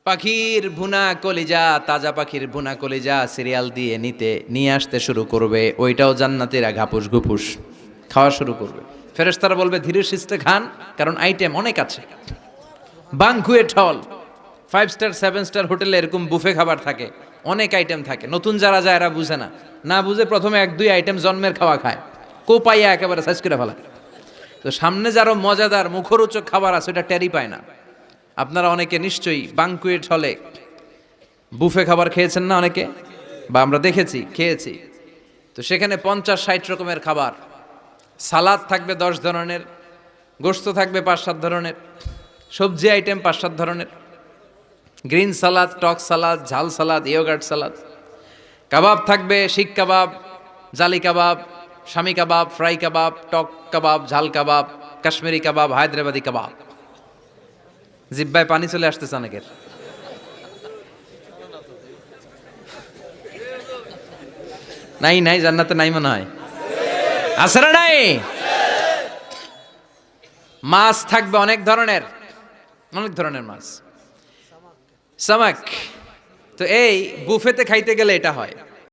পাখির ভুনা কলিজা, তাজা পাখির ভুনা কলিজা সিরিয়াল দিয়ে নিয়ে আসতে শুরু করবে, ওইটাও জান্নাতীরা ঘাপুস ঘুপুস খাওয়া শুরু করবে। ফেরেশতারা বলবে ধীরে সুস্থে খান, কারণ আইটেম অনেক আছে। বাংকুয়েট হল, 5 স্টার 7 স্টার হোটেলে এরকম বুফে খাবার থাকে, অনেক আইটেম থাকে। নতুন যারা যায় এরা বুঝে না বুঝে প্রথমে 1-2 আইটেম জন্মের খাওয়া খায়, কোপাইয়া একেবারে সাইজ করে ফেলা। তো সামনে যারা মজাদার মুখরোচক খাবার আছে ওটা টেরি পায় না। আপনারা অনেকে নিশ্চয়ই বাংকুয়েট হলে বুফে খাবার খেয়েছেন না অনেকে, বা আমরা দেখেছি খেয়েছি। তো সেখানে 50-60 রকমের খাবার, সালাদ থাকবে 10 ধরনের, গোশত থাকবে 5-7 ধরনের, সবজি আইটেম 5-7 ধরনের, গ্রিন সালাদ, টক সালাদ, ঝাল সালাদ, ইয়োগার্ট সালাদ, কাবাব থাকবে, শিক কাবাব, জালি কাবাব, শামি কাবাব, ফ্রাই কাবাব, টক কাবাব, ঝাল কাবাব, কাশ্মীরি কাবাব, হায়দ্রাবাদি কাবাব। জিব্বায় পানি চলে আসতেছে অনেকের। নাই জান্নাতে নাই মনে হয়, আছে না নাই? মাছ থাকবে অনেক ধরনের মাছ, সামাক। তো এই বুফেতে খাইতে গেলে এটা হয়,